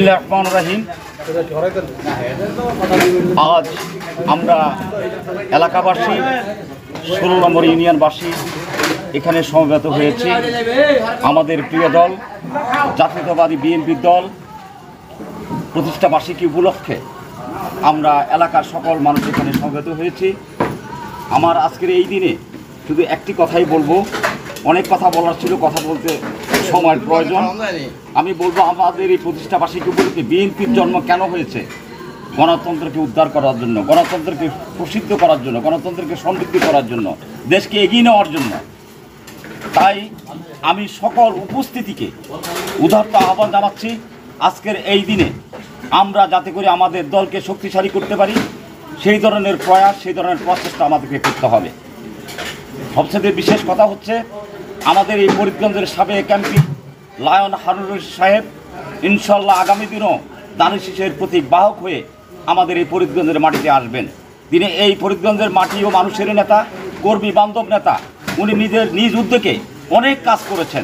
বিসমিল্লাহির রহমানির রহিম। আজ আমরা এলাকাবাসী 16 নম্বর ইউনিয়নবাসী এখানে সমবেত হয়েছি। আমাদের প্রিয় দল জাতীয়তাবাদী বিএনপি দল প্রতিষ্ঠা বার্ষিকী উপলক্ষে আমরা এলাকার সকল মানুষ এখানে সমবেত হয়েছি। আমার আজকের এই দিনে শুধু একটি কথাই বলবো, অনেক কথা বলার ছিল, কথা বলতে সময়ের প্রয়োজন। আমি বলবো আমাদের এই প্রতিষ্ঠা বার্ষিকী উপলক্ষে বিএনপির জন্ম কেন হয়েছে? গণতন্ত্রকে উদ্ধার করার জন্য, গণতন্ত্রকে প্রসিদ্ধ করার জন্য, গণতন্ত্রকে সমৃদ্ধি করার জন্য, দেশকে এগিয়ে নেওয়ার জন্য। তাই আমি সকল উপস্থিতিকে উদারতা আহ্বান জানাচ্ছি আজকের এই দিনে আমরা যাতে করে আমাদের দলকে শক্তিশালী করতে পারি, সেই ধরনের প্রয়াস, সেই ধরনের প্রচেষ্টা আমাদেরকে করতে হবে। সবচেয়ে বিশেষ কথা হচ্ছে আমাদের এই ফরিদগঞ্জের সাবেক এমপি লায়ন হারুন রশিদ সাহেব ইনশাল্লাহ আগামী দিনও দানের শীষের প্রতীক বাহক হয়ে আমাদের এই ফরিদগঞ্জের মাটিতে আসবেন। তিনি এই ফরিদগঞ্জের মাটি ও মানুষের নেতা, কর্মী বান্ধব নেতা। উনি নিজ উদ্যোগে অনেক কাজ করেছেন।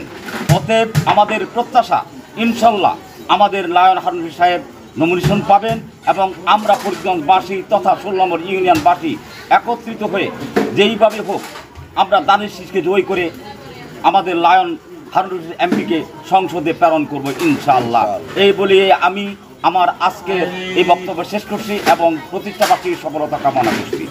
অতএব আমাদের প্রত্যাশা ইনশাল্লাহ আমাদের লায়ন হারুন রশিদ সাহেব নমিনেশন পাবেন এবং আমরা ফরিদগঞ্জবাসী তথা 16 নম্বর ইউনিয়নবাসী একত্রিত হয়ে যেইভাবে হোক আমরা দানের শীষকে জয় করে আমাদের লায়ন হারুন রশিদ এমপিকে সংসদে প্রেরণ করব ইনশাআল্লাহ। এই বলে আমি আমার আজকে এই বক্তব্য শেষ করছি এবং প্রতিষ্ঠা বার্ষিকীর সফলতা কামনা করছি।